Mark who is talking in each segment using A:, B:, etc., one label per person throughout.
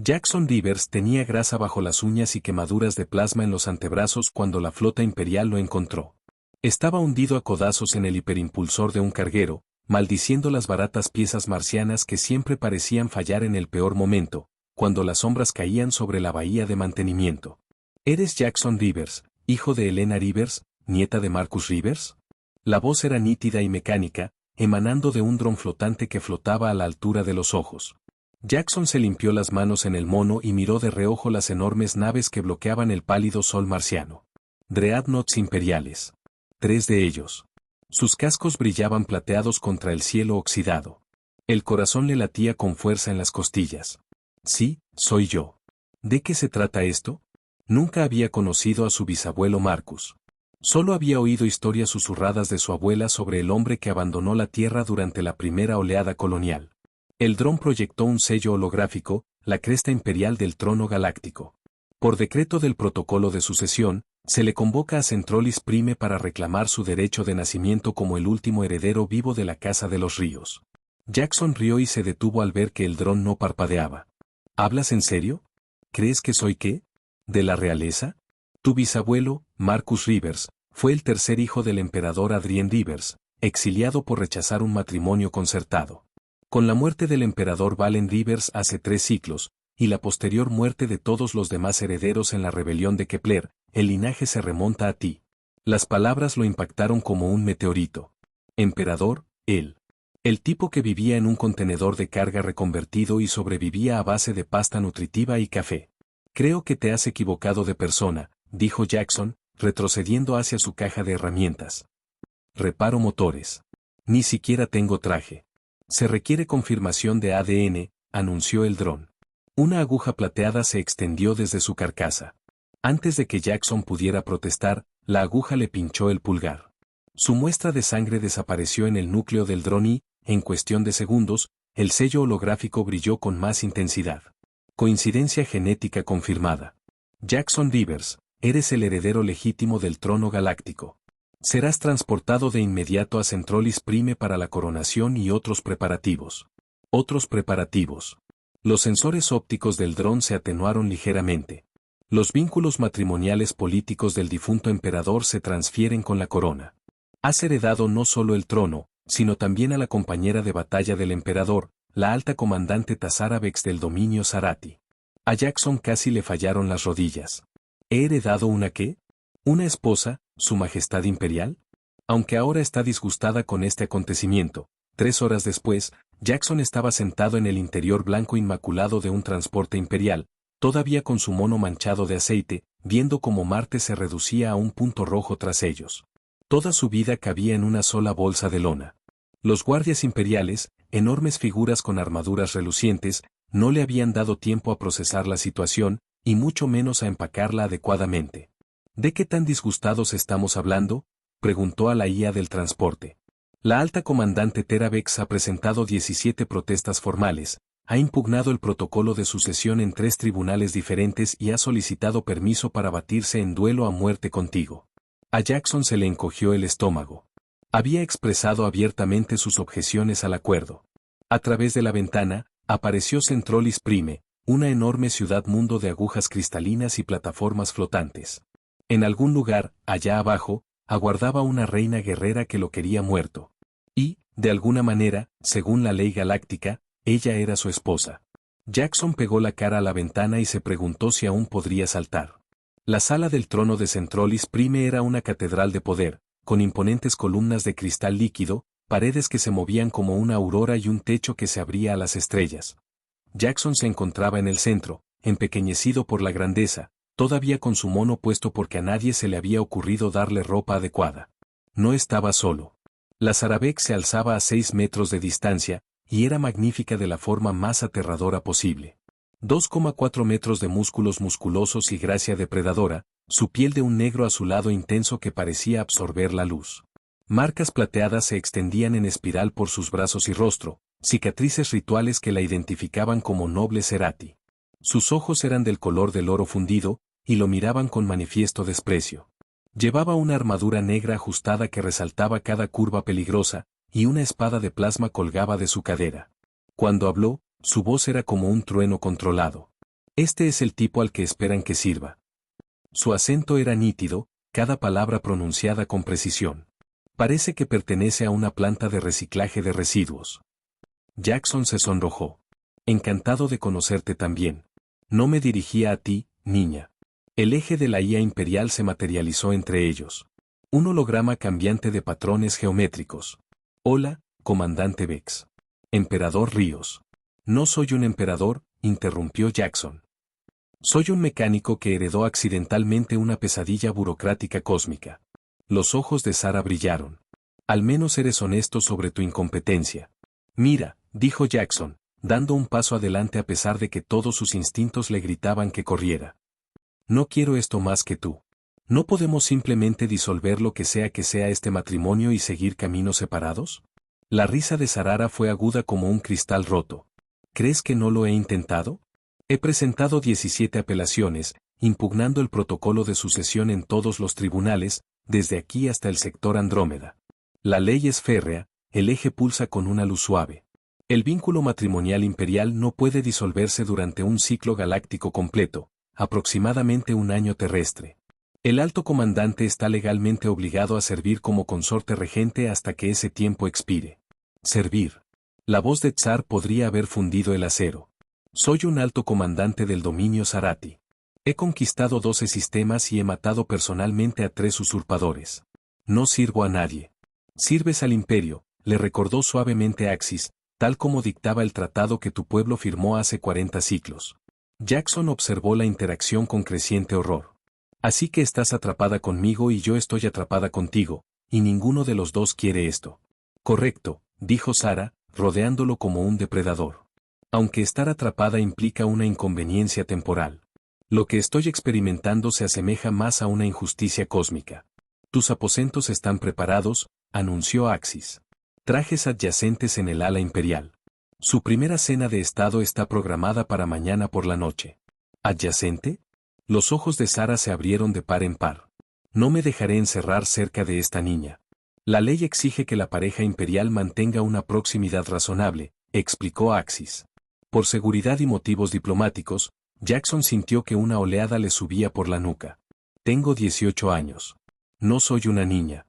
A: Jackson Rivers tenía grasa bajo las uñas y quemaduras de plasma en los antebrazos cuando la flota imperial lo encontró. Estaba hundido a codazos en el hiperimpulsor de un carguero, maldiciendo las baratas piezas marcianas que siempre parecían fallar en el peor momento, cuando las sombras caían sobre la bahía de mantenimiento. ¿Eres Jackson Rivers, hijo de Elena Rivers, nieta de Marcus Rivers? La voz era nítida y mecánica, emanando de un dron flotante que flotaba a la altura de los ojos. Jackson se limpió las manos en el mono y miró de reojo las enormes naves que bloqueaban el pálido sol marciano. Dreadnoughts imperiales. 3 de ellos. Sus cascos brillaban plateados contra el cielo oxidado. El corazón le latía con fuerza en las costillas. Sí, soy yo. ¿De qué se trata esto? Nunca había conocido a su bisabuelo Marcus. Solo había oído historias susurradas de su abuela sobre el hombre que abandonó la Tierra durante la primera oleada colonial. El dron proyectó un sello holográfico, la cresta imperial del trono galáctico. Por decreto del protocolo de sucesión, se le convoca a Centrolis Prime para reclamar su derecho de nacimiento como el último heredero vivo de la Casa de los Ríos. Jackson rió y se detuvo al ver que el dron no parpadeaba. ¿Hablas en serio? ¿Crees que soy qué? ¿De la realeza? Tu bisabuelo, Marcus Rivers, fue el tercer hijo del emperador Adrien Rivers, exiliado por rechazar un matrimonio concertado. Con la muerte del emperador Valen Rivers hace 3 siglos, y la posterior muerte de todos los demás herederos en la rebelión de Kepler, el linaje se remonta a ti. Las palabras lo impactaron como un meteorito. Emperador, él. El tipo que vivía en un contenedor de carga reconvertido y sobrevivía a base de pasta nutritiva y café. Creo que te has equivocado de persona, dijo Jackson, retrocediendo hacia su caja de herramientas. Reparo motores. Ni siquiera tengo traje. Se requiere confirmación de ADN, anunció el dron. Una aguja plateada se extendió desde su carcasa. Antes de que Jackson pudiera protestar, la aguja le pinchó el pulgar. Su muestra de sangre desapareció en el núcleo del dron y, en cuestión de segundos, el sello holográfico brilló con más intensidad. Coincidencia genética confirmada. Jackson Rivers, eres el heredero legítimo del trono galáctico. Serás transportado de inmediato a Centrolis Prime para la coronación y otros preparativos. Otros preparativos. Los sensores ópticos del dron se atenuaron ligeramente. Los vínculos matrimoniales políticos del difunto emperador se transfieren con la corona. Has heredado no solo el trono, sino también a la compañera de batalla del emperador, la alta comandante Tazarabex del dominio Zarati. A Jackson casi le fallaron las rodillas. ¿He heredado una qué? ¿Una esposa, su majestad imperial? Aunque ahora está disgustada con este acontecimiento, 3 horas después, Jackson estaba sentado en el interior blanco inmaculado de un transporte imperial, todavía con su mono manchado de aceite, viendo cómo Marte se reducía a un punto rojo tras ellos. Toda su vida cabía en una sola bolsa de lona. Los guardias imperiales, enormes figuras con armaduras relucientes, no le habían dado tiempo a procesar la situación, y mucho menos a empacarla adecuadamente. ¿De qué tan disgustados estamos hablando?, preguntó a la IA del transporte. La alta comandante Terabex ha presentado 17 protestas formales, ha impugnado el protocolo de sucesión en 3 tribunales diferentes y ha solicitado permiso para batirse en duelo a muerte contigo. A Jackson se le encogió el estómago. Había expresado abiertamente sus objeciones al acuerdo. A través de la ventana, apareció Centrolis Prime, una enorme ciudad-mundo de agujas cristalinas y plataformas flotantes. En algún lugar, allá abajo, aguardaba una reina guerrera que lo quería muerto. Y, de alguna manera, según la ley galáctica, ella era su esposa. Jackson pegó la cara a la ventana y se preguntó si aún podría saltar. La sala del trono de Centrolis Prime era una catedral de poder, con imponentes columnas de cristal líquido, paredes que se movían como una aurora y un techo que se abría a las estrellas. Jackson se encontraba en el centro, empequeñecido por la grandeza, todavía con su mono puesto porque a nadie se le había ocurrido darle ropa adecuada. No estaba solo. La Zarabex se alzaba a 6 metros de distancia, y era magnífica de la forma más aterradora posible. 2,4 metros de músculos musculosos y gracia depredadora, su piel de un negro azulado intenso que parecía absorber la luz. Marcas plateadas se extendían en espiral por sus brazos y rostro, cicatrices rituales que la identificaban como noble Cerati. Sus ojos eran del color del oro fundido, y lo miraban con manifiesto desprecio. Llevaba una armadura negra ajustada que resaltaba cada curva peligrosa, y una espada de plasma colgaba de su cadera. Cuando habló, su voz era como un trueno controlado. Este es el tipo al que esperan que sirva. Su acento era nítido, cada palabra pronunciada con precisión. Parece que pertenece a una planta de reciclaje de residuos. Jackson se sonrojó. Encantado de conocerte también. No me dirigía a ti, niña. El eje de la IA imperial se materializó entre ellos. Un holograma cambiante de patrones geométricos. Hola, comandante Vex. Emperador Ríos. No soy un emperador, interrumpió Jackson. Soy un mecánico que heredó accidentalmente una pesadilla burocrática cósmica. Los ojos de Sara brillaron. Al menos eres honesto sobre tu incompetencia. Mira, dijo Jackson, dando un paso adelante a pesar de que todos sus instintos le gritaban que corriera. No quiero esto más que tú. ¿No podemos simplemente disolver lo que sea este matrimonio y seguir caminos separados? La risa de Sarara fue aguda como un cristal roto. ¿Crees que no lo he intentado? He presentado 17 apelaciones, impugnando el protocolo de sucesión en todos los tribunales, desde aquí hasta el sector Andrómeda. La ley es férrea, el eje pulsa con una luz suave. El vínculo matrimonial imperial no puede disolverse durante un ciclo galáctico completo, aproximadamente un año terrestre. El alto comandante está legalmente obligado a servir como consorte regente hasta que ese tiempo expire. Servir. La voz de Tsar podría haber fundido el acero. Soy un alto comandante del dominio Zarati. He conquistado 12 sistemas y he matado personalmente a 3 usurpadores. No sirvo a nadie. Sirves al imperio, le recordó suavemente Axis, tal como dictaba el tratado que tu pueblo firmó hace 40 ciclos. Jackson observó la interacción con creciente horror. Así que estás atrapada conmigo y yo estoy atrapada contigo, y ninguno de los dos quiere esto. Correcto, dijo Sara, rodeándolo como un depredador. Aunque estar atrapada implica una inconveniencia temporal. Lo que estoy experimentando se asemeja más a una injusticia cósmica. Tus aposentos están preparados, anunció Axis. Trajes adyacentes en el ala imperial. Su primera cena de estado está programada para mañana por la noche. ¿Adyacente? Los ojos de Sara se abrieron de par en par. No me dejaré encerrar cerca de esta niña. La ley exige que la pareja imperial mantenga una proximidad razonable, explicó Axis. Por seguridad y motivos diplomáticos, Jackson sintió que una oleada le subía por la nuca. Tengo 18 años. No soy una niña.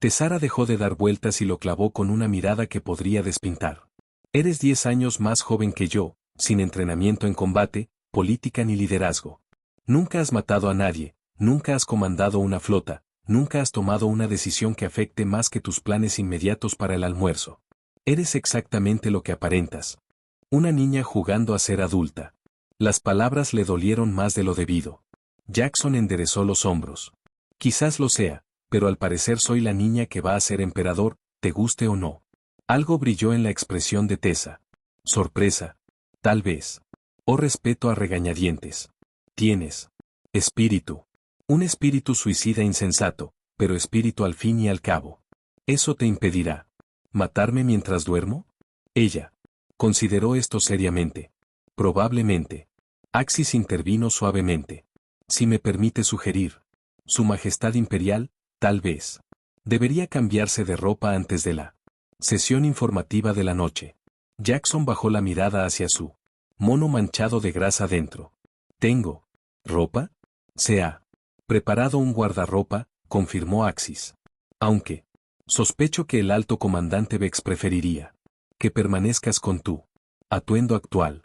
A: Sara dejó de dar vueltas y lo clavó con una mirada que podría despintar. Eres 10 años más joven que yo, sin entrenamiento en combate, política ni liderazgo. Nunca has matado a nadie, nunca has comandado una flota, nunca has tomado una decisión que afecte más que tus planes inmediatos para el almuerzo. Eres exactamente lo que aparentas. Una niña jugando a ser adulta. Las palabras le dolieron más de lo debido. Jackson enderezó los hombros. Quizás lo sea, pero al parecer soy la niña que va a ser emperador, te guste o no. Algo brilló en la expresión de Tessa. Sorpresa. Tal vez. O respeto a regañadientes. Tienes. Espíritu. Un espíritu suicida insensato, pero espíritu al fin y al cabo. ¿Eso te impedirá matarme mientras duermo? Ella. Consideró esto seriamente. Probablemente. Axis intervino suavemente. Si me permite sugerir. Su Majestad Imperial, tal vez. Debería cambiarse de ropa antes de la sesión informativa de la noche. Jackson bajó la mirada hacia su mono manchado de grasa dentro. ¿Tengo ropa? Se ha preparado un guardarropa, confirmó Axis. Aunque sospecho que el alto comandante Vex preferiría que permanezcas con tu atuendo actual.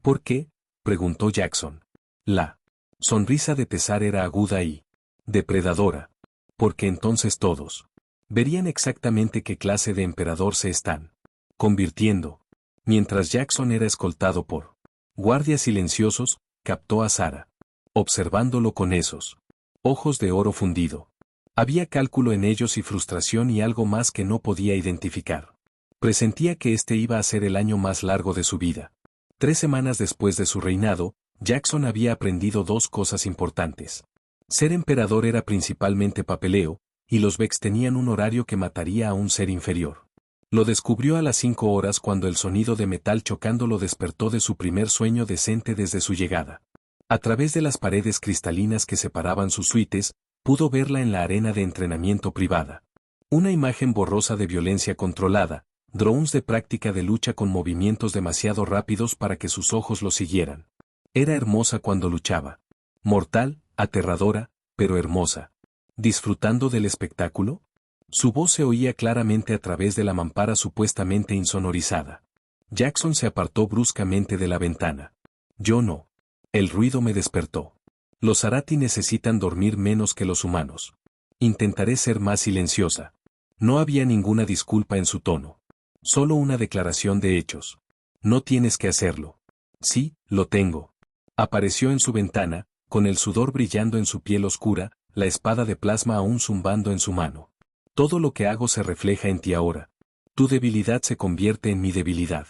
A: ¿Por qué? Preguntó Jackson. La sonrisa de Tessar era aguda y depredadora. Porque entonces todos verían exactamente qué clase de emperador se están convirtiendo. Mientras Jackson era escoltado por guardias silenciosos, captó a Sara, observándolo con esos ojos de oro fundido. Había cálculo en ellos y frustración y algo más que no podía identificar. Presentía que este iba a ser el año más largo de su vida. 3 semanas después de su reinado, Jackson había aprendido 2 cosas importantes. Ser emperador era principalmente papeleo, y los Vex tenían un horario que mataría a un ser inferior. Lo descubrió a las 5 horas cuando el sonido de metal chocando lo despertó de su primer sueño decente desde su llegada. A través de las paredes cristalinas que separaban sus suites, pudo verla en la arena de entrenamiento privada. Una imagen borrosa de violencia controlada, drones de práctica de lucha con movimientos demasiado rápidos para que sus ojos lo siguieran. Era hermosa cuando luchaba. Mortal, aterradora, pero hermosa. ¿Disfrutando del espectáculo? Su voz se oía claramente a través de la mampara supuestamente insonorizada. Jackson se apartó bruscamente de la ventana. Yo no. El ruido me despertó. Los Zarati necesitan dormir menos que los humanos. Intentaré ser más silenciosa. No había ninguna disculpa en su tono. Solo una declaración de hechos. No tienes que hacerlo. Sí, lo tengo. Apareció en su ventana, con el sudor brillando en su piel oscura, la espada de plasma aún zumbando en su mano. Todo lo que hago se refleja en ti ahora. Tu debilidad se convierte en mi debilidad.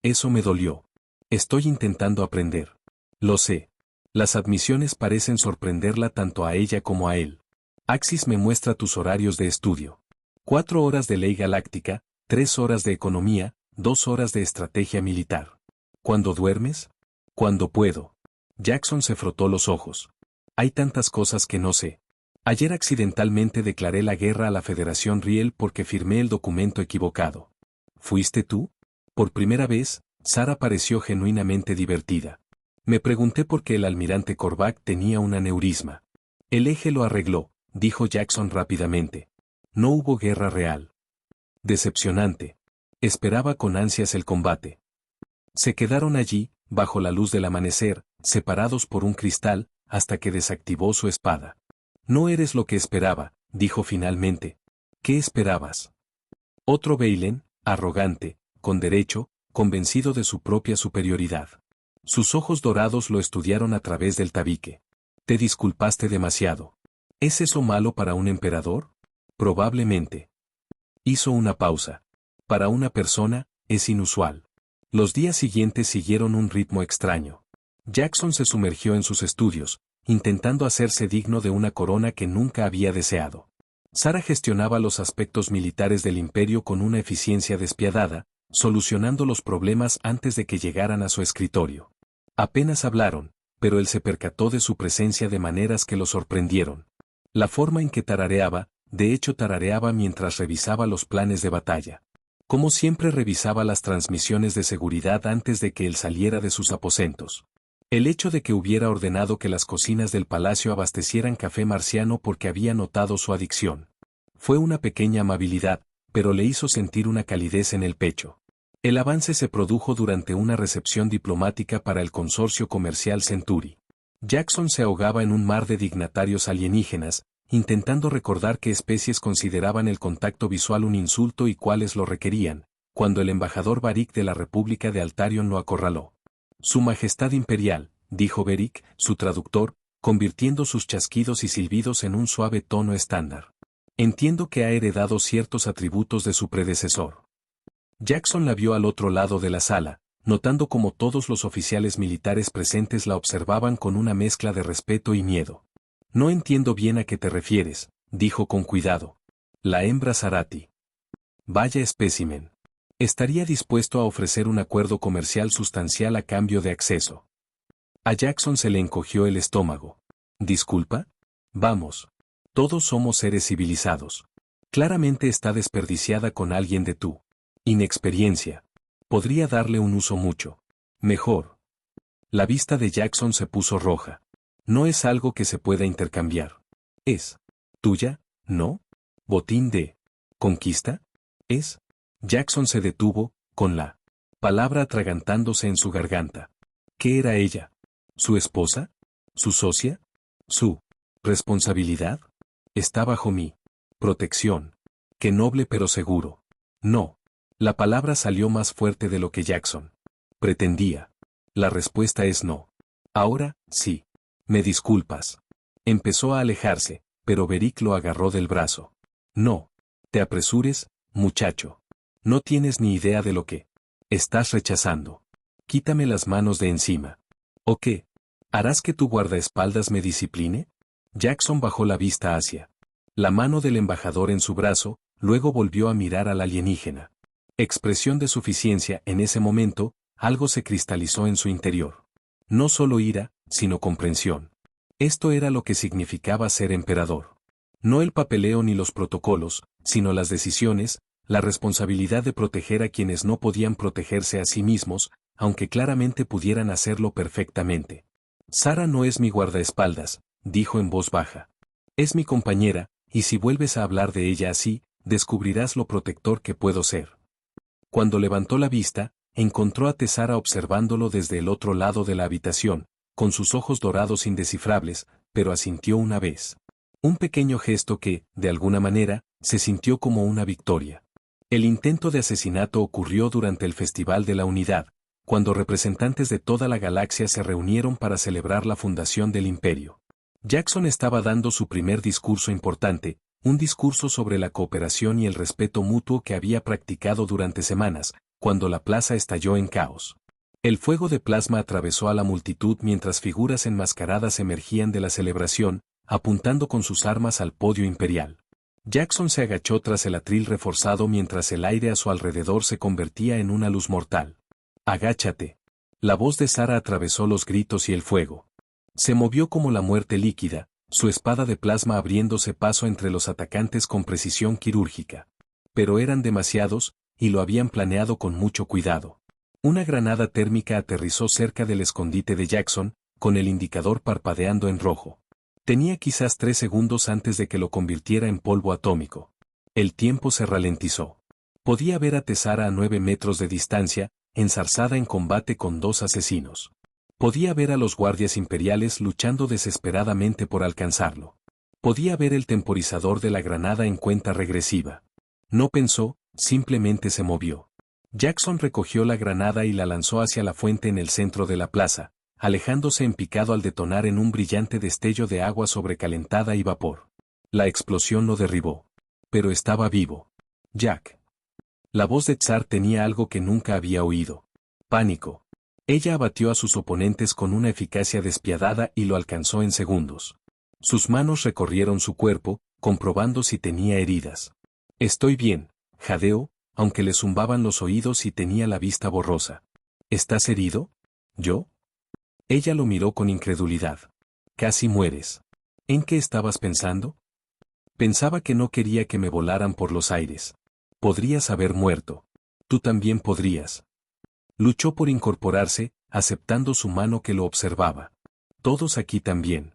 A: Eso me dolió. Estoy intentando aprender. Lo sé. Las admisiones parecen sorprenderla tanto a ella como a él. Axis me muestra tus horarios de estudio. 4 horas de ley galáctica, 3 horas de economía, 2 horas de estrategia militar. ¿Cuándo duermes? Cuando puedo. Jackson se frotó los ojos. Hay tantas cosas que no sé. Ayer accidentalmente declaré la guerra a la Federación Riel porque firmé el documento equivocado. ¿Fuiste tú? Por primera vez, Sara pareció genuinamente divertida. Me pregunté por qué el almirante Korvac tenía un aneurisma. El eje lo arregló, dijo Jackson rápidamente. No hubo guerra real. Decepcionante. Esperaba con ansias el combate. Se quedaron allí, bajo la luz del amanecer, separados por un cristal, hasta que desactivó su espada. No eres lo que esperaba, dijo finalmente. ¿Qué esperabas? Otro Veilen, arrogante, con derecho, convencido de su propia superioridad. Sus ojos dorados lo estudiaron a través del tabique. Te disculpaste demasiado. ¿Es eso malo para un emperador? Probablemente. Hizo una pausa. Para una persona, es inusual. Los días siguientes siguieron un ritmo extraño. Jackson se sumergió en sus estudios, intentando hacerse digno de una corona que nunca había deseado. Sara gestionaba los aspectos militares del imperio con una eficiencia despiadada, solucionando los problemas antes de que llegaran a su escritorio. Apenas hablaron, pero él se percató de su presencia de maneras que lo sorprendieron. La forma en que tarareaba, de hecho tarareaba mientras revisaba los planes de batalla. Como siempre revisaba las transmisiones de seguridad antes de que él saliera de sus aposentos. El hecho de que hubiera ordenado que las cocinas del palacio abastecieran café marciano porque había notado su adicción. Fue una pequeña amabilidad, pero le hizo sentir una calidez en el pecho. El avance se produjo durante una recepción diplomática para el consorcio comercial Centuri. Jackson se ahogaba en un mar de dignatarios alienígenas, intentando recordar qué especies consideraban el contacto visual un insulto y cuáles lo requerían, cuando el embajador Barik de la República de Altarion lo acorraló. Su Majestad Imperial, dijo Beric, su traductor, convirtiendo sus chasquidos y silbidos en un suave tono estándar. Entiendo que ha heredado ciertos atributos de su predecesor. Jackson la vio al otro lado de la sala, notando cómo todos los oficiales militares presentes la observaban con una mezcla de respeto y miedo. No entiendo bien a qué te refieres, dijo con cuidado. La hembra Zarati. Vaya espécimen. Estaría dispuesto a ofrecer un acuerdo comercial sustancial a cambio de acceso. A Jackson se le encogió el estómago. ¿Disculpa? Vamos. Todos somos seres civilizados. Claramente está desperdiciada con alguien de tu inexperiencia. Podría darle un uso mucho mejor. La vista de Jackson se puso roja. No es algo que se pueda intercambiar. ¿Es tuya? ¿No? ¿Botín de conquista? ¿Es? Jackson se detuvo, con la palabra atragantándose en su garganta. ¿Qué era ella? ¿Su esposa? ¿Su socia? ¿Su responsabilidad? Está bajo mi protección. Qué noble pero seguro. No. La palabra salió más fuerte de lo que Jackson pretendía. La respuesta es no. Ahora, sí. Me disculpas. Empezó a alejarse, pero Beric lo agarró del brazo. No. Te apresures, muchacho. No tienes ni idea de lo que estás rechazando. Quítame las manos de encima. ¿O qué? ¿Harás que tu guardaespaldas me discipline? Jackson bajó la vista hacia la mano del embajador en su brazo, luego volvió a mirar al alienígena. Expresión de suficiencia en ese momento, algo se cristalizó en su interior. No solo ira, sino comprensión. Esto era lo que significaba ser emperador. No el papeleo ni los protocolos, sino las decisiones, la responsabilidad de proteger a quienes no podían protegerse a sí mismos, aunque claramente pudieran hacerlo perfectamente. Sara no es mi guardaespaldas, dijo en voz baja. Es mi compañera, y si vuelves a hablar de ella así, descubrirás lo protector que puedo ser. Cuando levantó la vista, encontró a Tessara observándolo desde el otro lado de la habitación, con sus ojos dorados indescifrables, pero asintió una vez. Un pequeño gesto que, de alguna manera, se sintió como una victoria. El intento de asesinato ocurrió durante el Festival de la Unidad, cuando representantes de toda la galaxia se reunieron para celebrar la fundación del Imperio. Jackson estaba dando su primer discurso importante, un discurso sobre la cooperación y el respeto mutuo que había practicado durante semanas, cuando la plaza estalló en caos. El fuego de plasma atravesó a la multitud mientras figuras enmascaradas emergían de la celebración, apuntando con sus armas al podio imperial. Jackson se agachó tras el atril reforzado mientras el aire a su alrededor se convertía en una luz mortal. «Agáchate». La voz de Sara atravesó los gritos y el fuego. Se movió como la muerte líquida, su espada de plasma abriéndose paso entre los atacantes con precisión quirúrgica. Pero eran demasiados, y lo habían planeado con mucho cuidado. Una granada térmica aterrizó cerca del escondite de Jackson, con el indicador parpadeando en rojo. Tenía quizás 3 segundos antes de que lo convirtiera en polvo atómico. El tiempo se ralentizó. Podía ver a Tessara a 9 metros de distancia, enzarzada en combate con 2 asesinos. Podía ver a los guardias imperiales luchando desesperadamente por alcanzarlo. Podía ver el temporizador de la granada en cuenta regresiva. No pensó, simplemente se movió. Jackson recogió la granada y la lanzó hacia la fuente en el centro de la plaza, alejándose en picado al detonar en un brillante destello de agua sobrecalentada y vapor. La explosión lo derribó. Pero estaba vivo. Jack. La voz de Tsar tenía algo que nunca había oído. Pánico. Ella abatió a sus oponentes con una eficacia despiadada y lo alcanzó en segundos. Sus manos recorrieron su cuerpo, comprobando si tenía heridas. Estoy bien, jadeó, aunque le zumbaban los oídos y tenía la vista borrosa. ¿Estás herido? ¿Yo? Ella lo miró con incredulidad. Casi mueres. ¿En qué estabas pensando? Pensaba que no quería que me volaran por los aires. Podrías haber muerto. Tú también podrías. Luchó por incorporarse, aceptando su mano que lo observaba. Todos aquí también.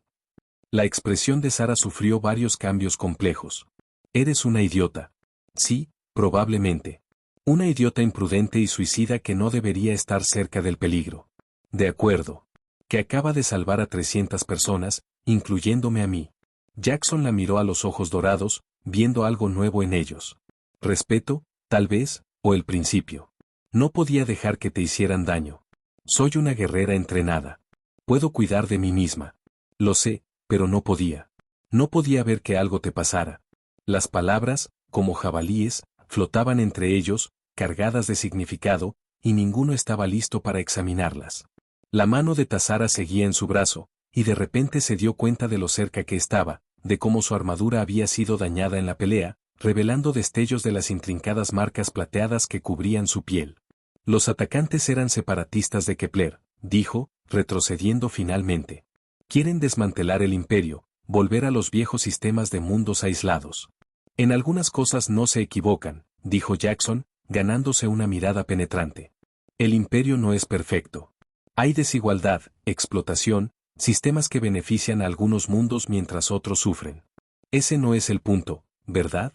A: La expresión de Sara sufrió varios cambios complejos. Eres una idiota. Sí, probablemente. Una idiota imprudente y suicida que no debería estar cerca del peligro. De acuerdo. Que acaba de salvar a 300 personas, incluyéndome a mí. Jackson la miró a los ojos dorados, viendo algo nuevo en ellos. Respeto, tal vez, o el principio. No podía dejar que te hicieran daño. Soy una guerrera entrenada. Puedo cuidar de mí misma. Lo sé, pero no podía. No podía ver que algo te pasara. Las palabras, como jabalíes, flotaban entre ellos, cargadas de significado, y ninguno estaba listo para examinarlas. La mano de Tessara seguía en su brazo, y de repente se dio cuenta de lo cerca que estaba, de cómo su armadura había sido dañada en la pelea, revelando destellos de las intrincadas marcas plateadas que cubrían su piel. Los atacantes eran separatistas de Kepler, dijo, retrocediendo finalmente. Quieren desmantelar el imperio, volver a los viejos sistemas de mundos aislados. En algunas cosas no se equivocan, dijo Jackson, ganándose una mirada penetrante. El imperio no es perfecto. Hay desigualdad, explotación, sistemas que benefician a algunos mundos mientras otros sufren. Ese no es el punto, ¿verdad?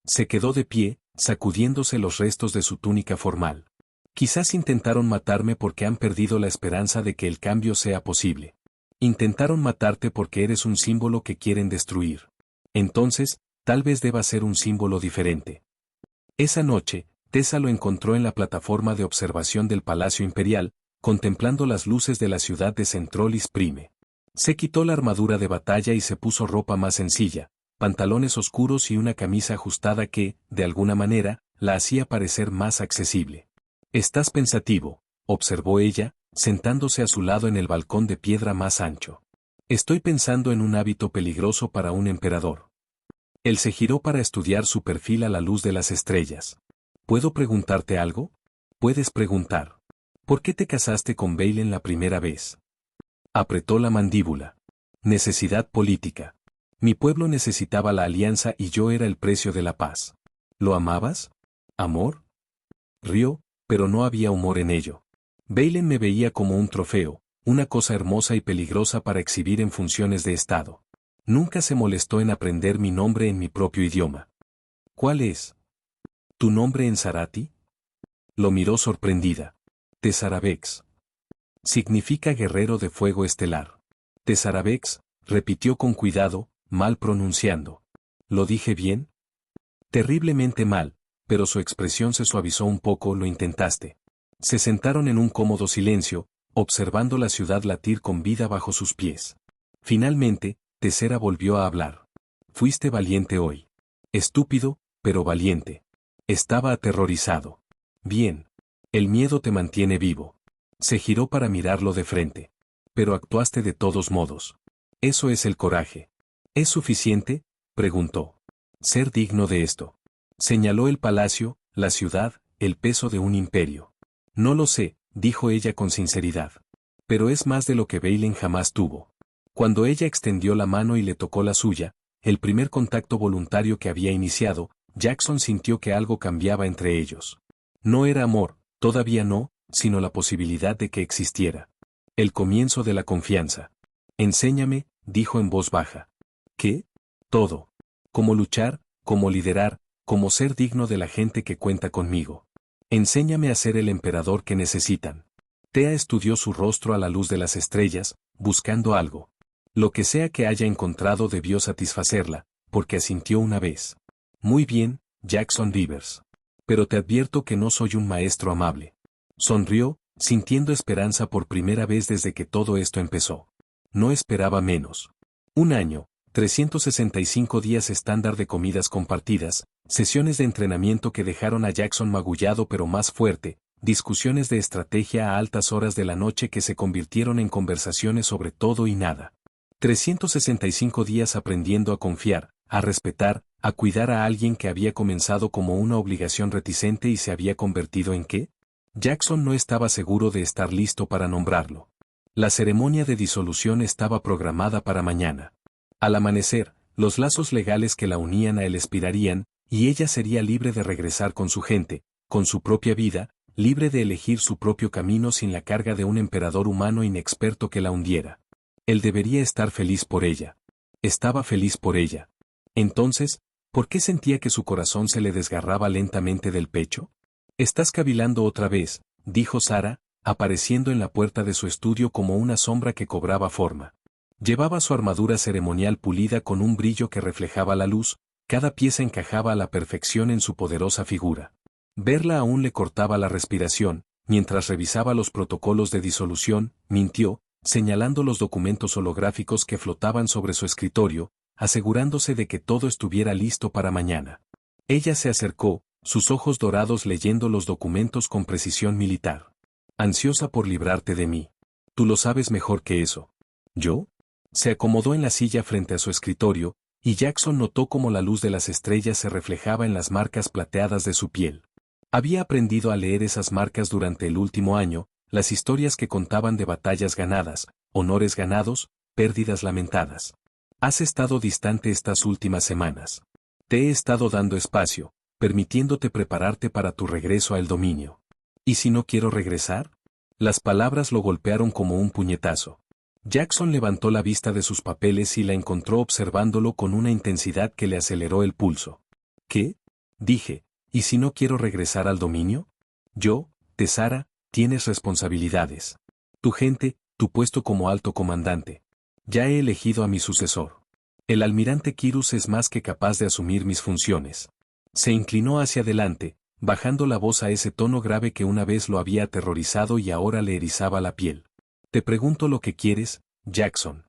A: Se quedó de pie, sacudiéndose los restos de su túnica formal. Quizás intentaron matarme porque han perdido la esperanza de que el cambio sea posible. Intentaron matarte porque eres un símbolo que quieren destruir. Entonces, tal vez deba ser un símbolo diferente. Esa noche, Tessa lo encontró en la plataforma de observación del Palacio Imperial, contemplando las luces de la ciudad de Centrolis Prime. Se quitó la armadura de batalla y se puso ropa más sencilla, pantalones oscuros y una camisa ajustada que, de alguna manera, la hacía parecer más accesible. «Estás pensativo», observó ella, sentándose a su lado en el balcón de piedra más ancho. «Estoy pensando en un hábito peligroso para un emperador». Él se giró para estudiar su perfil a la luz de las estrellas. «¿Puedo preguntarte algo?» «Puedes preguntar. ¿Por qué te casaste con Baylen la primera vez?» Apretó la mandíbula. «Necesidad política. Mi pueblo necesitaba la alianza y yo era el precio de la paz». «¿Lo amabas?» «¿Amor?» Rió, pero no había humor en ello. Balen me veía como un trofeo, una cosa hermosa y peligrosa para exhibir en funciones de estado. Nunca se molestó en aprender mi nombre en mi propio idioma. ¿Cuál es tu nombre en Zarati? Lo miró sorprendida. Tesarabex. Significa guerrero de fuego estelar. Tesarabex, repitió con cuidado, mal pronunciando. ¿Lo dije bien? Terriblemente mal, pero su expresión se suavizó un poco. Lo intentaste. Se sentaron en un cómodo silencio, observando la ciudad latir con vida bajo sus pies. Finalmente, Tesera volvió a hablar. Fuiste valiente hoy. Estúpido, pero valiente. Estaba aterrorizado. Bien. El miedo te mantiene vivo. Se giró para mirarlo de frente. Pero actuaste de todos modos. Eso es el coraje. ¿Es suficiente? Preguntó. Ser digno de esto. Señaló el palacio, la ciudad, el peso de un imperio. No lo sé, dijo ella con sinceridad. Pero es más de lo que Balen jamás tuvo. Cuando ella extendió la mano y le tocó la suya, el primer contacto voluntario que había iniciado, Jackson sintió que algo cambiaba entre ellos. No era amor, todavía no, sino la posibilidad de que existiera. El comienzo de la confianza. Enséñame, dijo en voz baja. ¿Qué? Todo. Cómo luchar, cómo liderar, cómo ser digno de la gente que cuenta conmigo. Enséñame a ser el emperador que necesitan. Tea estudió su rostro a la luz de las estrellas, buscando algo. Lo que sea que haya encontrado debió satisfacerla, porque asintió una vez. Muy bien, Jackson Rivers. Pero te advierto que no soy un maestro amable. Sonrió, sintiendo esperanza por primera vez desde que todo esto empezó. No esperaba menos. Un año, 365 días estándar de comidas compartidas, sesiones de entrenamiento que dejaron a Jackson magullado pero más fuerte, discusiones de estrategia a altas horas de la noche que se convirtieron en conversaciones sobre todo y nada. 365 días aprendiendo a confiar, a respetar, a cuidar a alguien que había comenzado como una obligación reticente y se había convertido en ¿qué? Jackson no estaba seguro de estar listo para nombrarlo. La ceremonia de disolución estaba programada para mañana. Al amanecer, los lazos legales que la unían a él expirarían, y ella sería libre de regresar con su gente, con su propia vida, libre de elegir su propio camino sin la carga de un emperador humano inexperto que la hundiera. Él debería estar feliz por ella. Estaba feliz por ella. Entonces, ¿por qué sentía que su corazón se le desgarraba lentamente del pecho? Estás cavilando otra vez, dijo Sara, apareciendo en la puerta de su estudio como una sombra que cobraba forma. Llevaba su armadura ceremonial pulida con un brillo que reflejaba la luz, cada pieza encajaba a la perfección en su poderosa figura. Verla aún le cortaba la respiración, mientras revisaba los protocolos de disolución, mintió, señalando los documentos holográficos que flotaban sobre su escritorio, asegurándose de que todo estuviera listo para mañana. Ella se acercó, sus ojos dorados leyendo los documentos con precisión militar. Ansiosa por librarte de mí. Tú lo sabes mejor que eso. ¿Yo? Se acomodó en la silla frente a su escritorio, y Jackson notó cómo la luz de las estrellas se reflejaba en las marcas plateadas de su piel. Había aprendido a leer esas marcas durante el último año, las historias que contaban de batallas ganadas, honores ganados, pérdidas lamentadas. Has estado distante estas últimas semanas. Te he estado dando espacio, permitiéndote prepararte para tu regreso al dominio. ¿Y si no quiero regresar? Las palabras lo golpearon como un puñetazo. Jackson levantó la vista de sus papeles y la encontró observándolo con una intensidad que le aceleró el pulso. ¿Qué? Dije, ¿y si no quiero regresar al dominio? Yo, Tesara, tienes responsabilidades. Tu gente, tu puesto como alto comandante. Ya he elegido a mi sucesor. El almirante Kirus es más que capaz de asumir mis funciones. Se inclinó hacia adelante, bajando la voz a ese tono grave que una vez lo había aterrorizado y ahora le erizaba la piel. Te pregunto lo que quieres, Jackson.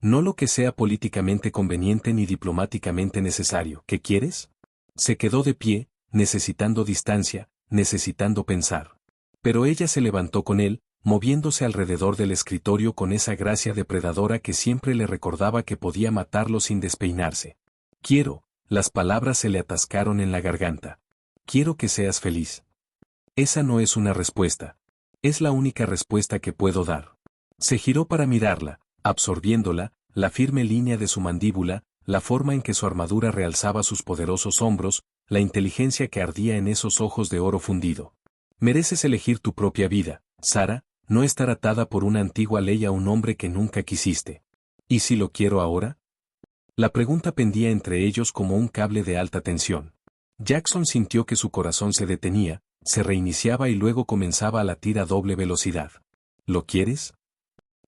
A: No lo que sea políticamente conveniente ni diplomáticamente necesario. ¿Qué quieres? Se quedó de pie, necesitando distancia, necesitando pensar. Pero ella se levantó con él, moviéndose alrededor del escritorio con esa gracia depredadora que siempre le recordaba que podía matarlo sin despeinarse. Quiero, las palabras se le atascaron en la garganta. Quiero que seas feliz. Esa no es una respuesta. Es la única respuesta que puedo dar. Se giró para mirarla, absorbiéndola, la firme línea de su mandíbula, la forma en que su armadura realzaba sus poderosos hombros, la inteligencia que ardía en esos ojos de oro fundido. Mereces elegir tu propia vida, Sara, no estar atada por una antigua ley a un hombre que nunca quisiste. ¿Y si lo quiero ahora? La pregunta pendía entre ellos como un cable de alta tensión. Jackson sintió que su corazón se detenía, se reiniciaba y luego comenzaba a latir a doble velocidad. ¿Lo quieres?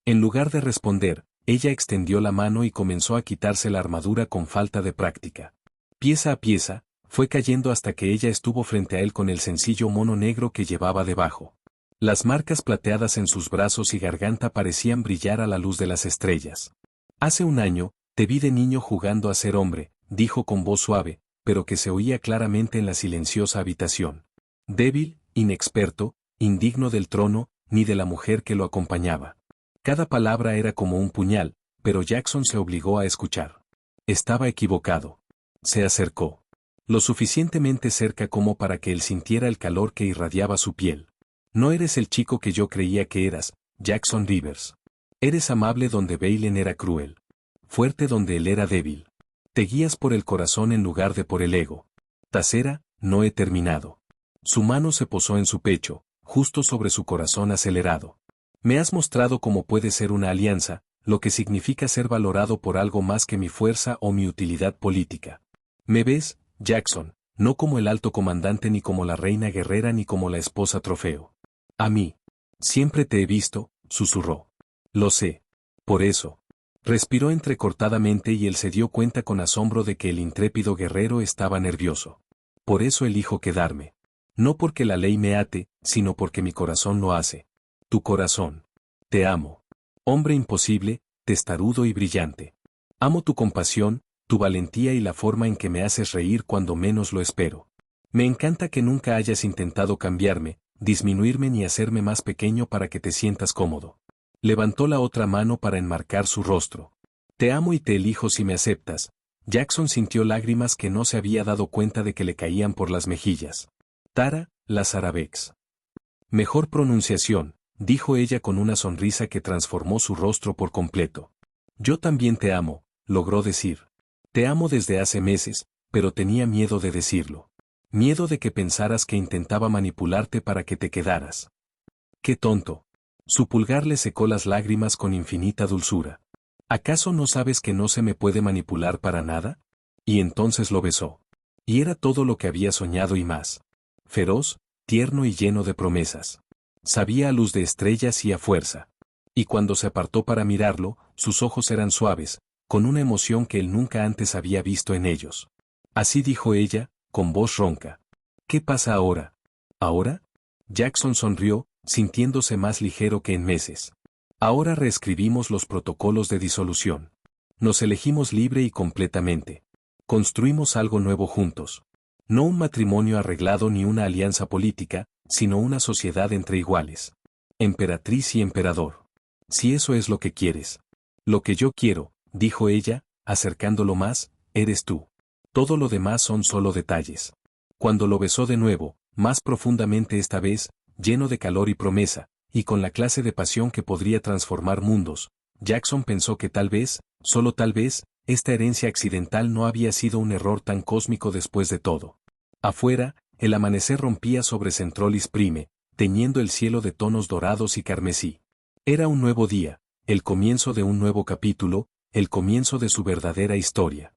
A: En lugar de responder, ella extendió la mano y comenzó a quitarse la armadura con falta de práctica. Pieza a pieza, fue cayendo hasta que ella estuvo frente a él con el sencillo mono negro que llevaba debajo. Las marcas plateadas en sus brazos y garganta parecían brillar a la luz de las estrellas. Hace un año, te vi de niño jugando a ser hombre, dijo con voz suave, pero que se oía claramente en la silenciosa habitación. Débil, inexperto, indigno del trono, ni de la mujer que lo acompañaba. Cada palabra era como un puñal, pero Jackson se obligó a escuchar. Estaba equivocado. Se acercó. Lo suficientemente cerca como para que él sintiera el calor que irradiaba su piel. No eres el chico que yo creía que eras, Jackson Rivers. Eres amable donde Bailen era cruel. Fuerte donde él era débil. Te guías por el corazón en lugar de por el ego. Tacera, no he terminado. Su mano se posó en su pecho, justo sobre su corazón acelerado. Me has mostrado cómo puede ser una alianza, lo que significa ser valorado por algo más que mi fuerza o mi utilidad política. ¿Me ves, Jackson? No como el alto comandante ni como la reina guerrera ni como la esposa trofeo. A mí. Siempre te he visto, susurró. Lo sé. Por eso. Respiró entrecortadamente y él se dio cuenta con asombro de que el intrépido guerrero estaba nervioso. Por eso elijo quedarme. No porque la ley me ate, sino porque mi corazón lo hace. Tu corazón. Te amo. Hombre imposible, testarudo y brillante. Amo tu compasión, tu valentía y la forma en que me haces reír cuando menos lo espero. Me encanta que nunca hayas intentado cambiarme, disminuirme ni hacerme más pequeño para que te sientas cómodo. Levantó la otra mano para enmarcar su rostro. Te amo y te elijo si me aceptas. Jackson sintió lágrimas que no se había dado cuenta de que le caían por las mejillas. Tara, Lazarabex. Mejor pronunciación, dijo ella con una sonrisa que transformó su rostro por completo. Yo también te amo, logró decir. Te amo desde hace meses, pero tenía miedo de decirlo. Miedo de que pensaras que intentaba manipularte para que te quedaras. ¡Qué tonto! Su pulgar le secó las lágrimas con infinita dulzura. ¿Acaso no sabes que no se me puede manipular para nada? Y entonces lo besó. Y era todo lo que había soñado y más. Feroz, tierno y lleno de promesas. Sabía a luz de estrellas y a fuerza. Y cuando se apartó para mirarlo, sus ojos eran suaves, con una emoción que él nunca antes había visto en ellos. Así dijo ella, con voz ronca. ¿Qué pasa ahora? ¿Ahora? Jackson sonrió, sintiéndose más ligero que en meses. Ahora reescribimos los protocolos de disolución. Nos elegimos libre y completamente. Construimos algo nuevo juntos. No un matrimonio arreglado ni una alianza política, sino una sociedad entre iguales. Emperatriz y emperador. Si eso es lo que quieres. Lo que yo quiero, dijo ella, acercándolo más, eres tú. Todo lo demás son solo detalles. Cuando lo besó de nuevo, más profundamente esta vez, lleno de calor y promesa, y con la clase de pasión que podría transformar mundos, Jackson pensó que tal vez, solo tal vez, esta herencia accidental no había sido un error tan cósmico después de todo. Afuera, el amanecer rompía sobre Centrolis Prime, teñiendo el cielo de tonos dorados y carmesí. Era un nuevo día, el comienzo de un nuevo capítulo, el comienzo de su verdadera historia.